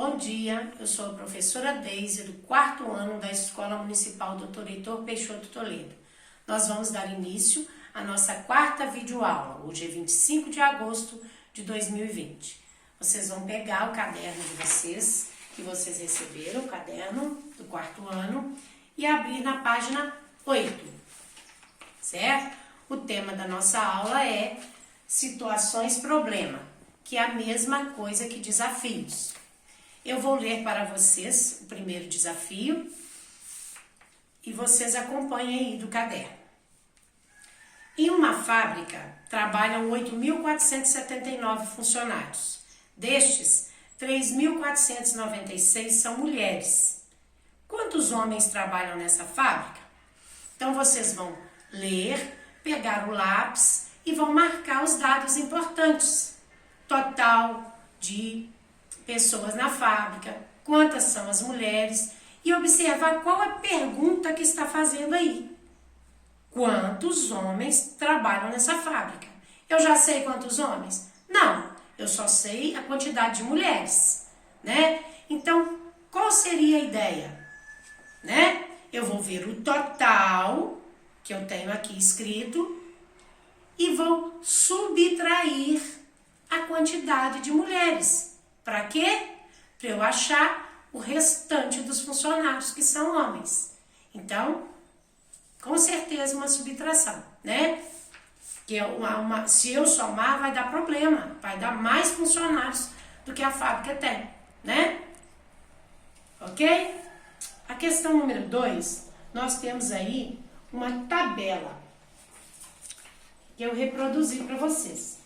Bom dia, eu sou a professora Deise do 4º ano da Escola Municipal Dr. Heitor Peixoto Toledo. Nós vamos dar início à nossa 4ª videoaula, hoje é 25 de agosto de 2020. Vocês vão pegar o caderno de vocês, que vocês receberam, o caderno do 4º ano, e abrir na página 8, certo? O tema da nossa aula é situações problema, que é a mesma coisa que desafios. Eu vou ler para vocês o primeiro desafio e vocês acompanhem aí do caderno. Em uma fábrica trabalham 8.479 funcionários. Destes, 3.496 são mulheres. Quantos homens trabalham nessa fábrica? Então vocês vão ler, pegar o lápis e vão marcar os dados importantes. Total de pessoas na fábrica, quantas são as mulheres e observar qual é a pergunta que está fazendo aí. Quantos homens trabalham nessa fábrica? Eu já sei quantos homens? Não, eu só sei a quantidade de mulheres, né? Então, qual seria a ideia? Né? Eu vou ver o total que eu tenho aqui escrito e vou subtrair a quantidade de mulheres. Para quê? Para eu achar o restante dos funcionários, que são homens. Então, com certeza uma subtração, né? Que se eu somar, vai dar problema. Vai dar mais funcionários do que a fábrica tem, né? Ok? A questão número 2, nós temos aí uma tabela que eu reproduzi para vocês.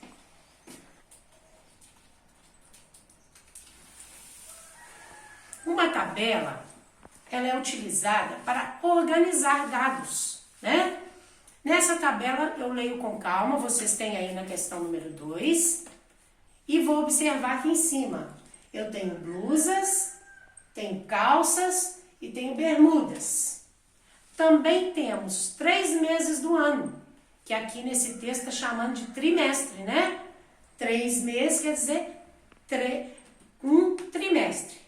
Uma tabela, ela é utilizada para organizar dados, né? Nessa tabela eu leio com calma, vocês têm aí na questão número 2, e vou observar aqui em cima. Eu tenho blusas, tenho calças e tenho bermudas. Também temos 3 meses do ano, que aqui nesse texto está chamando de trimestre, né? 3 meses quer dizer um trimestre.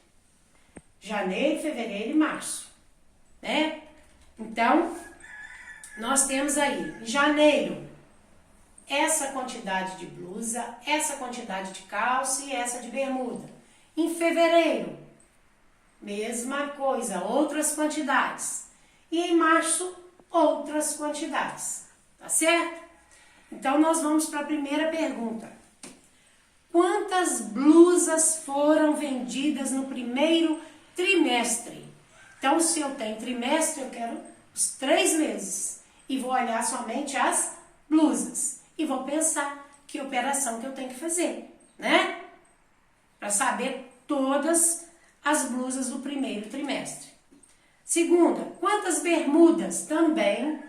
Janeiro, fevereiro e março, né? Então, nós temos aí, em janeiro, essa quantidade de blusa, essa quantidade de calça e essa de bermuda. Em fevereiro, mesma coisa, outras quantidades. E em março, outras quantidades, tá certo? Então, nós vamos para a primeira pergunta. Quantas blusas foram vendidas no primeiro trimestre? Então, se eu tenho trimestre, eu quero os 3 meses. E vou olhar somente as blusas. E vou pensar que operação que eu tenho que fazer, né? Para saber todas as blusas do primeiro trimestre. Segunda, quantas bermudas também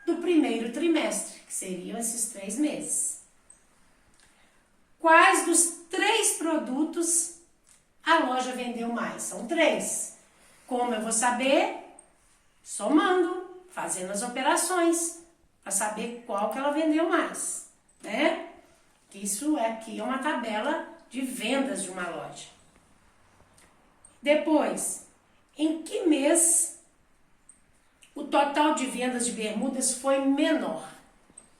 do primeiro trimestre, que seriam esses 3 meses. Quais dos 3 produtos a loja vendeu mais? São 3. Como eu vou saber? Somando, fazendo as operações, para saber qual que ela vendeu mais, né? Isso aqui é uma tabela de vendas de uma loja. Depois, em que mês o total de vendas de bermudas foi menor?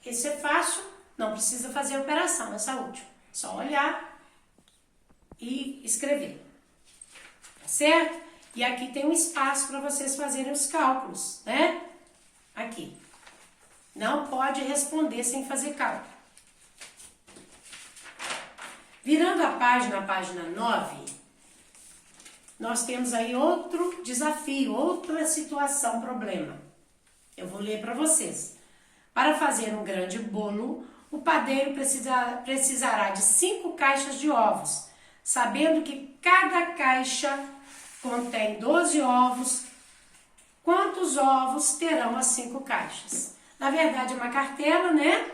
Esse é fácil, não precisa fazer operação nessa última. Só olhar e escrever, tá certo? E aqui tem um espaço para vocês fazerem os cálculos, né? Aqui. Não pode responder sem fazer cálculo. Virando a página 9, nós temos aí outro desafio, outra situação, problema. Eu vou ler para vocês. Para fazer um grande bolo, o padeiro precisará de 5 caixas de ovos, sabendo que cada caixa contém 12 ovos. Quantos ovos terão as 5 caixas? Na verdade, é uma cartela, né?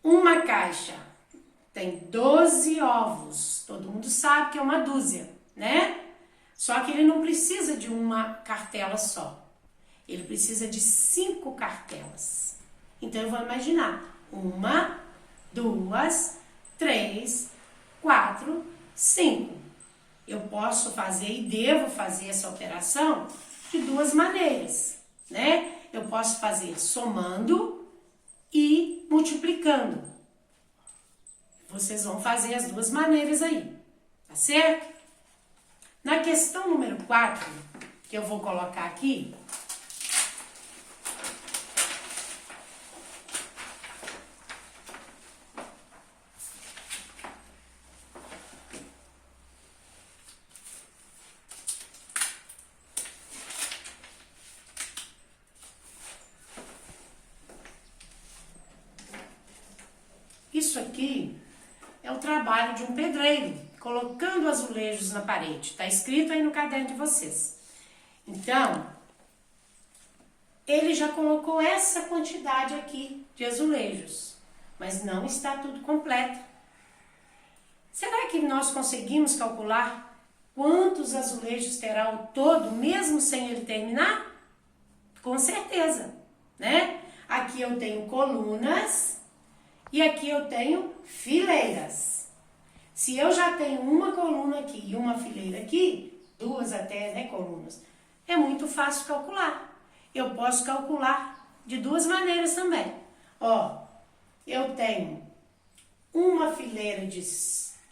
Uma caixa tem 12 ovos. Todo mundo sabe que é uma dúzia, né? Só que ele não precisa de uma cartela só. Ele precisa de 5 cartelas. Então, eu vou imaginar 1, 2, 3, 4, 5. eu posso fazer e devo fazer essa operação de duas maneiras, né? Eu posso fazer somando e multiplicando. Vocês vão fazer as duas maneiras aí, tá certo? Na questão número 4, que eu vou colocar aqui, isso aqui é o trabalho de um pedreiro, colocando azulejos na parede. Está escrito aí no caderno de vocês. Então, ele já colocou essa quantidade aqui de azulejos, mas não está tudo completo. Será que nós conseguimos calcular quantos azulejos terá ao todo, mesmo sem ele terminar? Com certeza, né? Aqui eu tenho colunas e aqui eu tenho fileiras. Se eu já tenho uma coluna aqui e uma fileira aqui, duas até, né, colunas, é muito fácil calcular. Eu posso calcular de duas maneiras também. Ó, eu tenho uma fileira de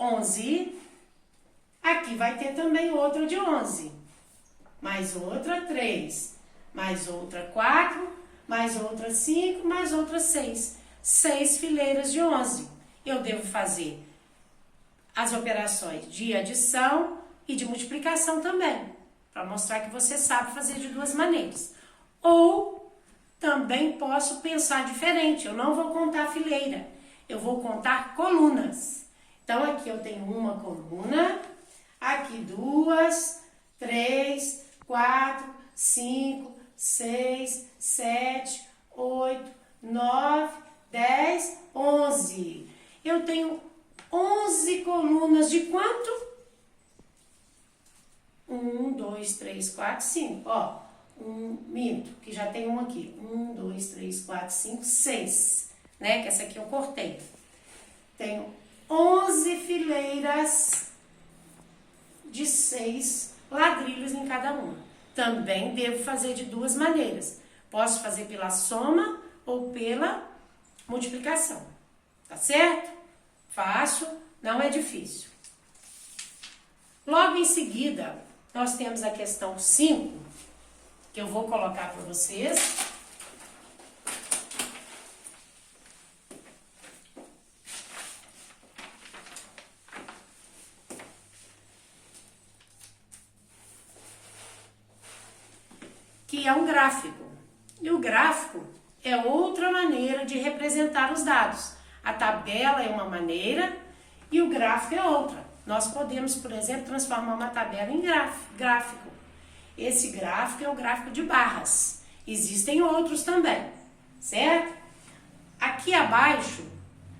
11, aqui vai ter também outra de 11, mais outra 3, mais outra 4, mais outra 5, mais outra 6. 6 fileiras de 11. Eu devo fazer as operações de adição e de multiplicação também, para mostrar que você sabe fazer de duas maneiras. Ou também posso pensar diferente, eu não vou contar fileira, eu vou contar colunas. Então aqui eu tenho uma coluna, aqui 2, 3, 4, 5, 6, 7, 8, 9, 10, 11. Eu tenho 11 colunas de quanto? 1, 2, 3, 4, 5. Ó, minto, que já tem um aqui. 1, 2, 3, 4, 5, 6. Né? Que essa aqui eu cortei. Tenho 11 fileiras de 6 ladrilhos em cada uma. Também devo fazer de duas maneiras. Posso fazer pela soma ou pela multiplicação. Tá certo? Fácil, não é difícil. Logo em seguida, nós temos a questão 5, que eu vou colocar para vocês. Que é um gráfico. E o gráfico é outra maneira de representar os dados. A tabela é uma maneira e o gráfico é outra. Nós podemos, por exemplo, transformar uma tabela em gráfico. Esse gráfico é o gráfico de barras. Existem outros também, certo? Aqui abaixo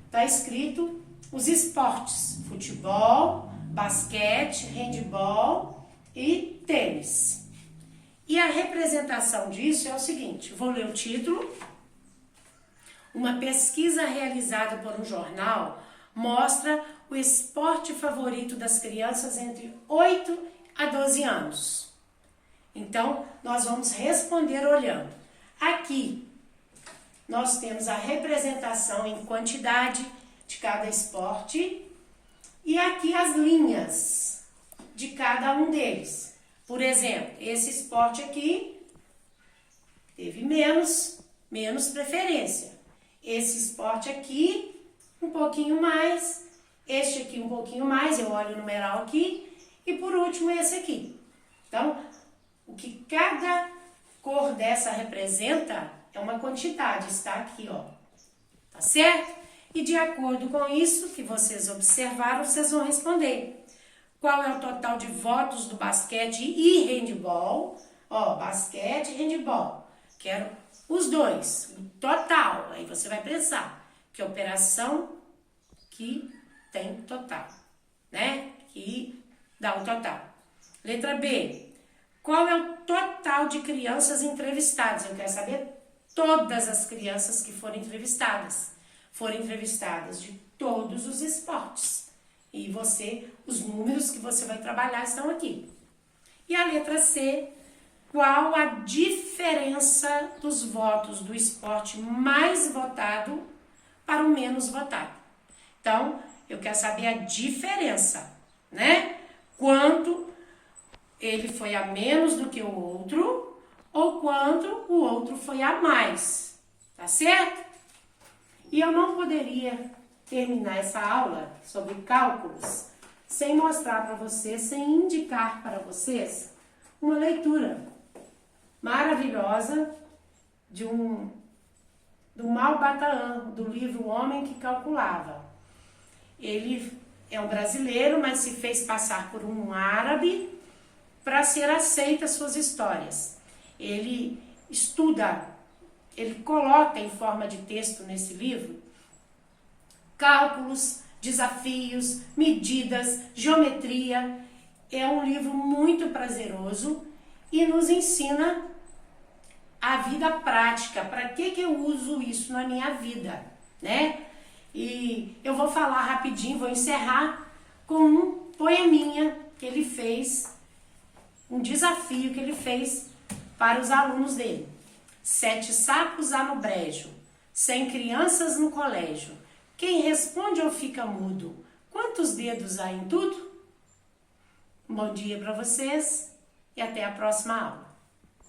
está escrito os esportes: futebol, basquete, handebol e tênis. E a representação disso é o seguinte, vou ler o título. Uma pesquisa realizada por um jornal mostra o esporte favorito das crianças entre 8 a 12 anos. Então, nós vamos responder olhando. Aqui, nós temos a representação em quantidade de cada esporte e aqui as linhas de cada um deles. Por exemplo, esse esporte aqui teve menos preferência. Esse esporte aqui, um pouquinho mais. Este aqui, um pouquinho mais. Eu olho o numeral aqui. E por último, esse aqui. Então, o que cada cor dessa representa é uma quantidade. Está aqui, ó. Tá certo? E de acordo com isso que vocês observaram, vocês vão responder. Qual é o total de votos do basquete e handebol? Ó, basquete e handebol. Quero os dois, o total. Aí você vai pensar que operação que tem total, né? Que dá o total. Letra B. Qual é o total de crianças entrevistadas? Eu quero saber todas as crianças que foram entrevistadas. Foram entrevistadas de todos os esportes. E os números que você vai trabalhar estão aqui. E a letra C, qual a diferença dos votos do esporte mais votado para o menos votado? Então, eu quero saber a diferença, né? Quanto ele foi a menos do que o outro ou quanto o outro foi a mais, tá certo? E eu não poderia terminar essa aula sobre cálculos sem mostrar para vocês, sem indicar para vocês uma leitura maravilhosa do Malbataan, do livro O Homem que Calculava. Ele é um brasileiro, mas se fez passar por um árabe para ser aceita as suas histórias. Ele estuda, ele coloca em forma de texto nesse livro cálculos, desafios, medidas, geometria. É um livro muito prazeroso e nos ensina a vida prática. Para que eu uso isso na minha vida, né? E eu vou falar rapidinho, vou encerrar com um poeminha que ele fez, um desafio que ele fez para os alunos dele. 7 sapos há no brejo, 100 crianças no colégio. Quem responde ou fica mudo? Quantos dedos há em tudo? Um bom dia para vocês e até a próxima aula.